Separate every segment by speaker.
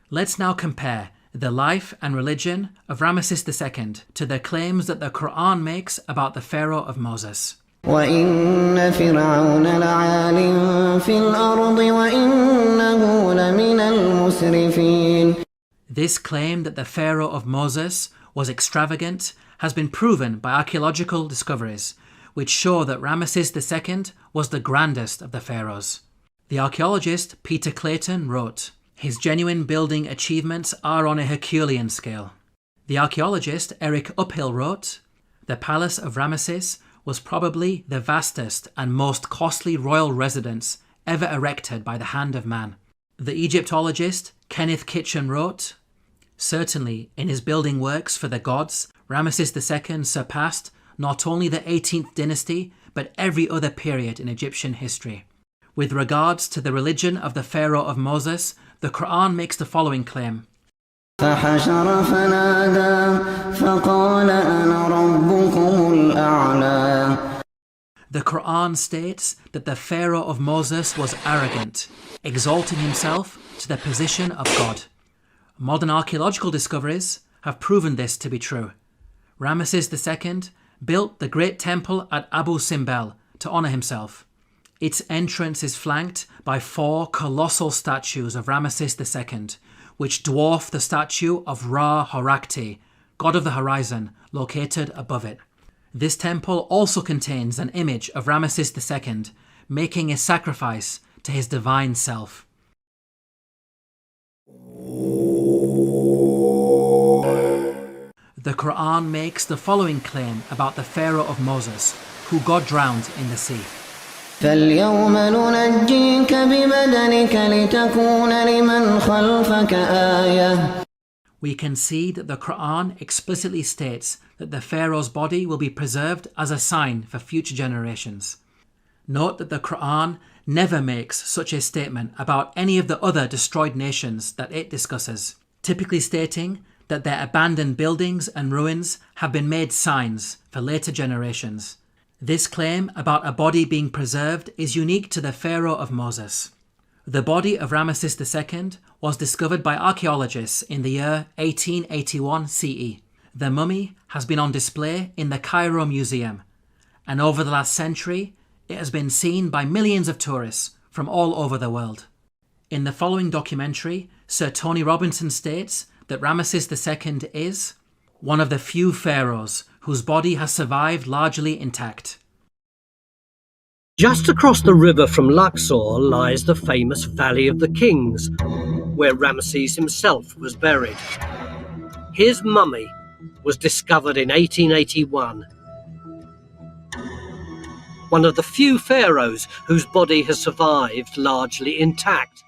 Speaker 1: Let's now compare the life and religion of Ramesses II to the claims that the Quran makes about the Pharaoh of Moses.
Speaker 2: وَإِنَّ فِرْعَوْنَ لَعَالٍ فِي الْأَرْضِ وَإِنَّهُ لَمِنَ الْمُسْرِفِينَ.
Speaker 1: This claim that the Pharaoh of Moses was extravagant has been proven by archaeological discoveries, which show that Ramesses II was the grandest of the pharaohs. The archaeologist Peter Clayton wrote, "His genuine building achievements are on a Herculean scale." The archaeologist Eric Uphill wrote, "The palace of Ramesses was probably the vastest and most costly royal residence ever erected by the hand of man." The Egyptologist Kenneth Kitchen wrote, "Certainly, in his building works for the gods, Ramesses II surpassed not only the 18th dynasty, but every other period in Egyptian history." With regards to the religion of the Pharaoh of Moses, the Quran makes the following claim.
Speaker 2: فحشر فنادى فقال أنا ربكم الأعلى.
Speaker 1: The Quran states that the Pharaoh of Moses was arrogant, exalting himself to the position of God. Modern archaeological discoveries have proven this to be true. Ramesses II built the great temple at Abu Simbel to honour himself. Its entrance is flanked by 4 colossal statues of Ramesses II, which dwarf the statue of Ra-Horakhti, god of the horizon, located above it. This temple also contains an image of Ramesses II making a sacrifice to his divine self. The Quran makes the following claim about the Pharaoh of Moses, who God drowned in the sea.
Speaker 2: فَالْيَوْمَ نُنَجِّيكَ بِبَدَنِكَ لِتَكُونَ لِمَنْ خَلْفَكَ آيَةً.
Speaker 1: We can see that the Quran explicitly states that the Pharaoh's body will be preserved as a sign for future generations. Note that the Quran never makes such a statement about any of the other destroyed nations that it discusses, typically stating that their abandoned buildings and ruins have been made signs for later generations. This claim about a body being preserved is unique to the Pharaoh of Moses. The body of Ramesses II was discovered by archaeologists in the year 1881 CE. The mummy has been on display in the Cairo Museum, and over the last century, it has been seen by millions of tourists from all over the world. In the following documentary, Sir Tony Robinson states that Ramesses II is one of the few pharaohs whose body has survived largely intact.
Speaker 3: Just across the river from Luxor lies the famous Valley of the Kings, where Ramesses himself was buried. His mummy was discovered in 1881. One of the few pharaohs whose body has survived largely intact.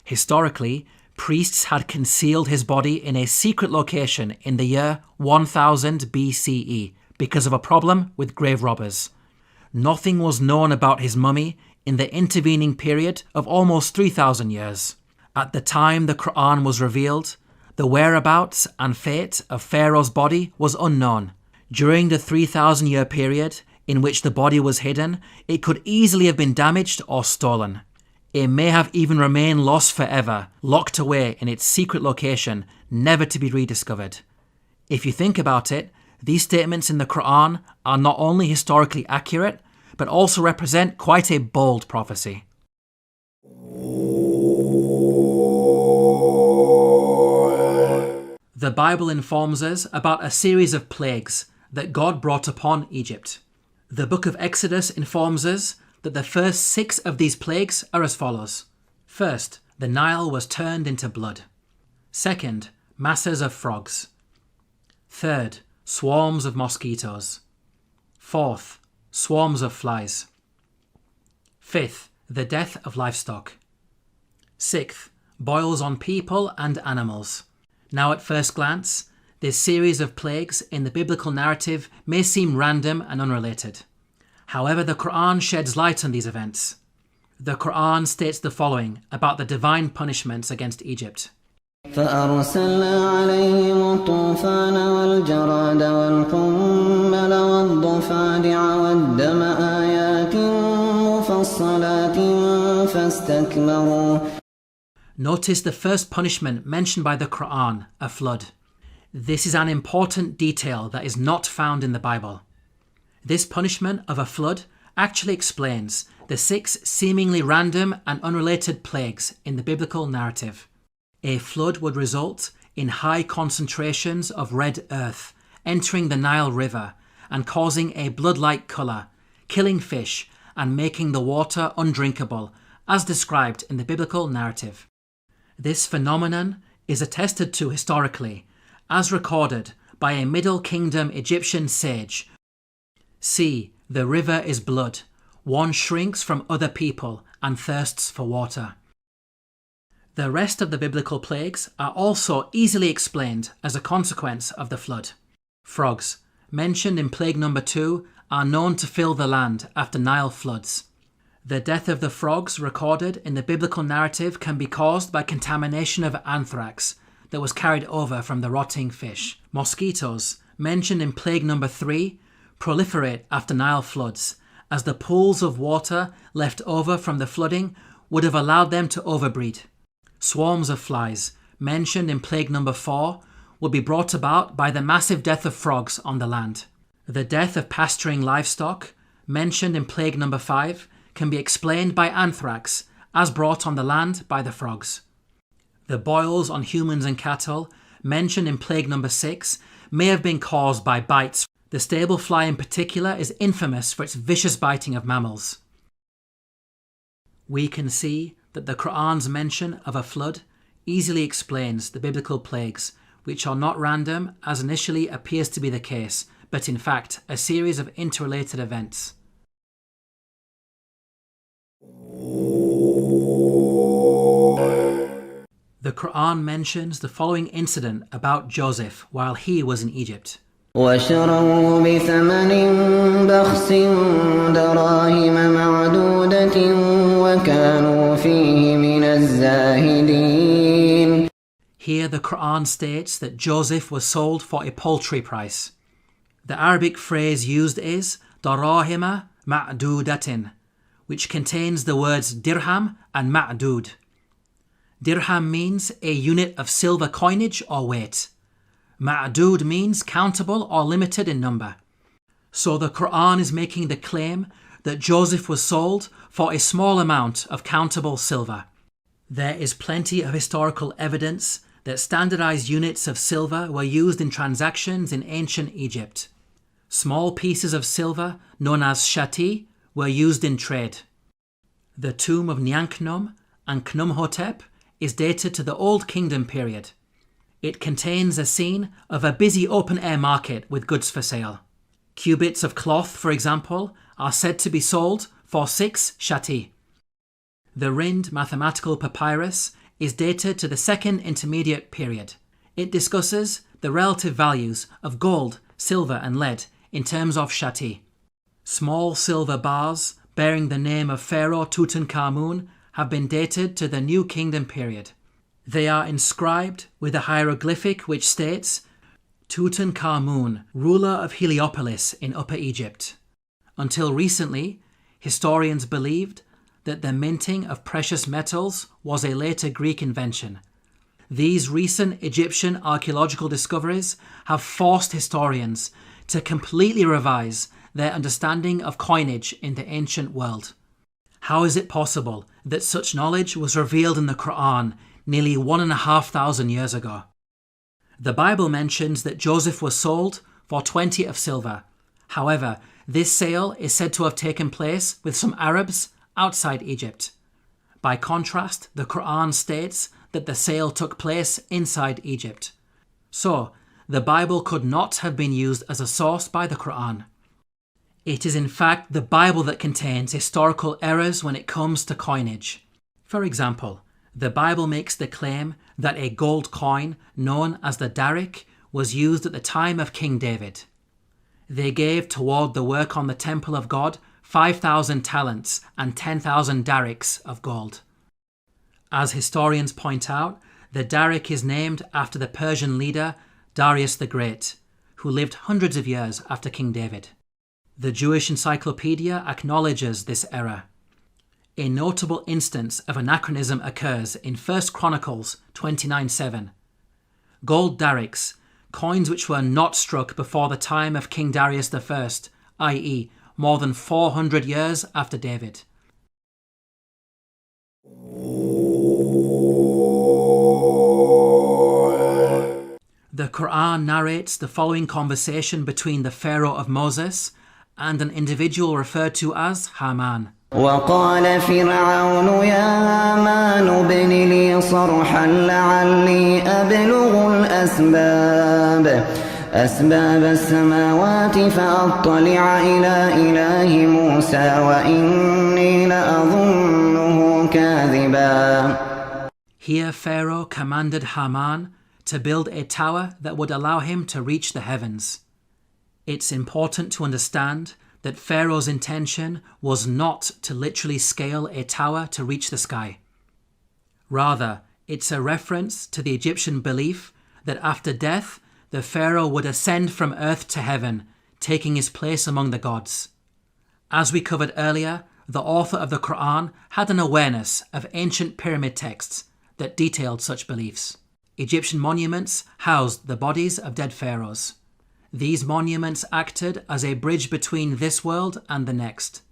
Speaker 1: Historically, priests had concealed his body in a secret location in the year 1000 BCE because of a problem with grave robbers. Nothing was known about his mummy in the intervening period of almost 3,000 years. At the time the Quran was revealed, the whereabouts and fate of Pharaoh's body was unknown. During the 3,000-year period in which the body was hidden, it could easily have been damaged or stolen. It may have even remained lost forever, locked away in its secret location, never to be rediscovered. If you think about it, these statements in the Quran are not only historically accurate, but also represent quite a bold prophecy. The Bible informs us about a series of plagues that God brought upon Egypt. The book of Exodus informs us that the first 6 of these plagues are as follows. First, the Nile was turned into blood. Second, masses of frogs. Third, swarms of mosquitoes. Fourth, swarms of flies. Fifth, the death of livestock. Sixth, boils on people and animals. Now at first glance, this series of plagues in the biblical narrative may seem random and unrelated. However, the Quran sheds light on these events. The Quran states the following about the divine punishments against Egypt.
Speaker 2: فأرسلنا عليهم الطوفان والجراد والقمل والضفادع والدم آيات مفصلات فاستكبروا.
Speaker 1: Notice the first punishment mentioned by the Quran, a flood. This is an important detail that is not found in the Bible. This punishment of a flood actually explains the 6 seemingly random and unrelated plagues in the biblical narrative. A flood would result in high concentrations of red earth entering the Nile River and causing a blood-like colour, killing fish and making the water undrinkable, as described in the biblical narrative. This phenomenon is attested to historically, as recorded by a Middle Kingdom Egyptian sage. See, the river is blood. One shrinks from other people and thirsts for water. The rest of the biblical plagues are also easily explained as a consequence of the flood. Frogs, mentioned in plague number 2, are known to fill the land after Nile floods. The death of the frogs recorded in the biblical narrative can be caused by contamination of anthrax that was carried over from the rotting fish. Mosquitoes, mentioned in plague number 3, proliferate after Nile floods, as the pools of water left over from the flooding would have allowed them to overbreed. Swarms of flies, mentioned in plague number 4, would be brought about by the massive death of frogs on the land. The death of pasturing livestock, mentioned in plague number 5, can be explained by anthrax, as brought on the land by the frogs. The boils on humans and cattle, mentioned in plague number 6, may have been caused by bites. The stable fly in particular is infamous for its vicious biting of mammals. We can see that the Quran's mention of a flood easily explains the biblical plagues, which are not random as initially appears to be the case, but in fact a series of interrelated events. The Quran mentions the following incident about Joseph while he was in Egypt.
Speaker 2: وشروه بثمن بخس دراهم معدودة وكانوا فيه من الزاهدين.
Speaker 1: Here the Quran states that Joseph was sold for a paltry price. The Arabic phrase used is darahima ma'dudatin, which contains the words dirham and ma'dud. Dirham means a unit of silver coinage or weight. Ma'dud means countable or limited in number. So the Quran is making the claim that Joseph was sold for a small amount of countable silver. There is plenty of historical evidence that standardized units of silver were used in transactions in ancient Egypt. Small pieces of silver, known as shati, were used in trade. The tomb of Nyanknum and Khnumhotep is dated to the Old Kingdom period. It contains a scene of a busy open-air market with goods for sale. Cubits of cloth, for example, are said to be sold for 6 shati. The Rind mathematical papyrus is dated to the Second Intermediate period. It discusses the relative values of gold, silver and lead in terms of shati. Small silver bars bearing the name of Pharaoh Tutankhamun have been dated to the New Kingdom period. They are inscribed with a hieroglyphic which states, Tutankhamun, ruler of Heliopolis in Upper Egypt. Until recently, historians believed that the minting of precious metals was a later Greek invention. These recent Egyptian archaeological discoveries have forced historians to completely revise their understanding of coinage in the ancient world. How is it possible that such knowledge was revealed in the Quran nearly 1,500 years ago? The Bible mentions that Joseph was sold for 20 of silver. However, this sale is said to have taken place with some Arabs outside Egypt. By contrast, the Quran states that the sale took place inside Egypt. So, the Bible could not have been used as a source by the Quran. It is in fact the Bible that contains historical errors when it comes to coinage. For example, the Bible makes the claim that a gold coin known as the darik was used at the time of King David. They gave toward the work on the temple of God 5,000 talents and 10,000 darics of gold. As historians point out, the darik is named after the Persian leader Darius the Great, who lived hundreds of years after King David. The Jewish Encyclopedia acknowledges this error. A notable instance of anachronism occurs in 1 Chronicles 29:7. Gold darics, coins which were not struck before the time of King Darius I, i.e. more than 400 years after David. The Quran narrates the following conversation between the Pharaoh of Moses and an individual referred to as Haman.
Speaker 2: وقال فرعون يا هامان ابن لي صرحا لعلي أبلغ أسباب السماوات فأطلع إلى إله موسى وإني لأظنه كاذبا.
Speaker 1: Here Pharaoh commanded Haman to build a tower that would allow him to reach the heavens. It's important to understand that Pharaoh's intention was not to literally scale a tower to reach the sky. Rather, it's a reference to the Egyptian belief that after death, the Pharaoh would ascend from earth to heaven, taking his place among the gods. As we covered earlier, the author of the Quran had an awareness of ancient pyramid texts that detailed such beliefs. Egyptian monuments housed the bodies of dead pharaohs. These monuments acted as a bridge between this world and the next.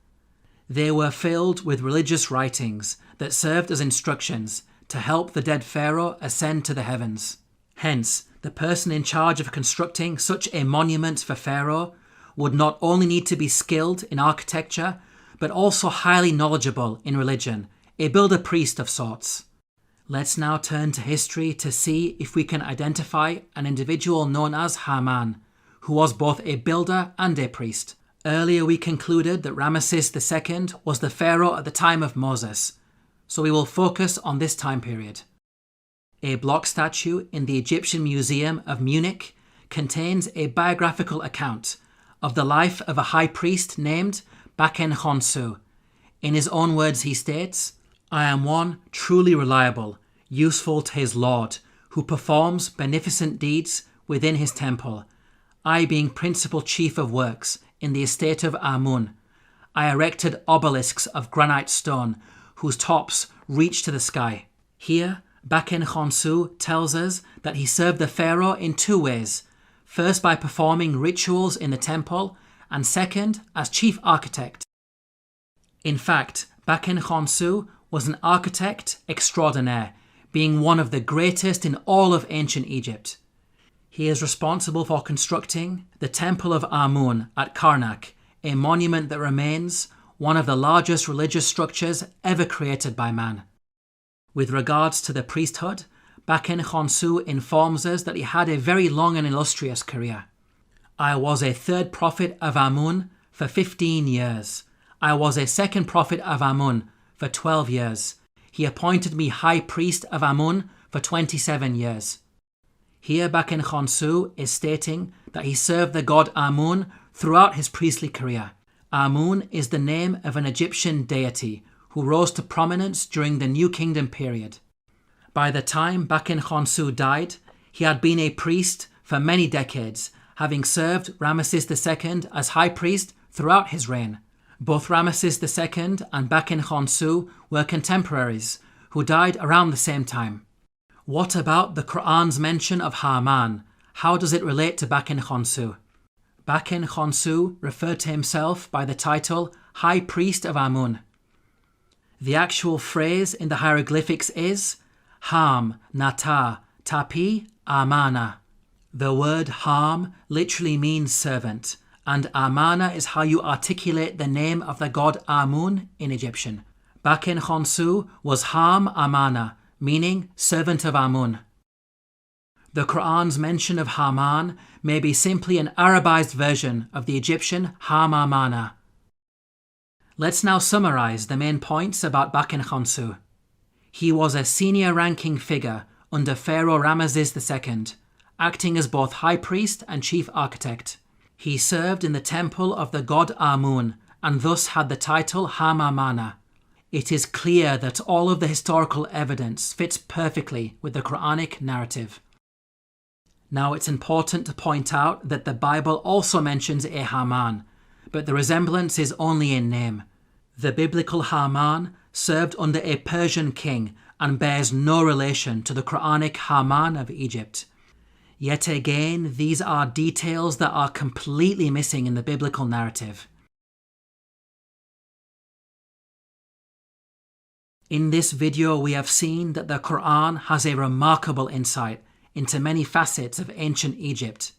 Speaker 1: They were filled with religious writings that served as instructions to help the dead pharaoh ascend to the heavens. Hence, the person in charge of constructing such a monument for Pharaoh would not only need to be skilled in architecture, but also highly knowledgeable in religion, a builder-priest of sorts. Let's now turn to history to see if we can identify an individual known as Haman, who was both a builder and a priest. Earlier we concluded that Ramesses II was the pharaoh at the time of Moses, so we will focus on this time period. A block statue in the Egyptian Museum of Munich contains a biographical account of the life of a high priest named Baken Khonsu. In his own words he states, "I am one truly reliable, useful to his Lord, who performs beneficent deeds within his temple. I being principal chief of works in the estate of Amun, I erected obelisks of granite stone whose tops reach to the sky." Here, Baken Khonsu tells us that he served the pharaoh in two ways, first by performing rituals in the temple, and second as chief architect. In fact, Baken Khonsu was an architect extraordinaire, being one of the greatest in all of ancient Egypt. He is responsible for constructing the Temple of Amun at Karnak, a monument that remains one of the largest religious structures ever created by man. With regards to the priesthood, Baken Khonsu informs us that he had a very long and illustrious career. "I was a third prophet of Amun for 15 years. I was a second prophet of Amun for 12 years. He appointed me high priest of Amun for 27 years. Here Baken Khonsu is stating that he served the god Amun throughout his priestly career. Amun is the name of an Egyptian deity who rose to prominence during the New Kingdom period. By the time Baken Khonsu died, he had been a priest for many decades, having served Ramesses II as high priest throughout his reign. Both Ramesses II and Baken Khonsu were contemporaries who died around the same time. What about the Quran's mention of Haman? How does it relate to Baken Khonsu? Baken Khonsu referred to himself by the title High Priest of Amun. The actual phrase in the hieroglyphics is Ham Nata Tapi Amana. The word Ham literally means servant, and Amana is how you articulate the name of the god Amun in Egyptian. Baken Khonsu was Ham Amana, meaning servant of Amun. The Quran's mention of Haman may be simply an Arabized version of the Egyptian Ham Amana. Let's now summarize the main points about Baken Khonsu. He was a senior-ranking figure under Pharaoh Ramesses II, acting as both high priest and chief architect. He served in the temple of the god Amun and thus had the title Ham Amana. It is clear that all of the historical evidence fits perfectly with the Quranic narrative. Now it's important to point out that the Bible also mentions a Haman, but the resemblance is only in name. The biblical Haman served under a Persian king and bears no relation to the Quranic Haman of Egypt. Yet again, these are details that are completely missing in the biblical narrative. In this video, we have seen that the Quran has a remarkable insight into many facets of ancient Egypt,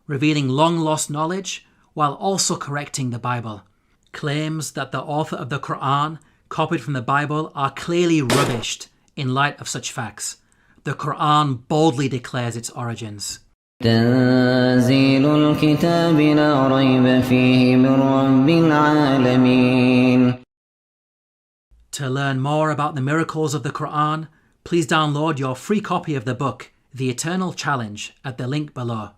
Speaker 1: revealing long-lost knowledge while also correcting the Bible. Claims that the author of the Quran copied from the Bible are clearly rubbished in light of such facts. The Quran boldly declares its origins.
Speaker 2: تنزيل الكتاب لا ريب فيه من رب العالمين.
Speaker 1: To learn more about the miracles of the Quran, please download your free copy of the book, The Eternal Challenge, at the link below.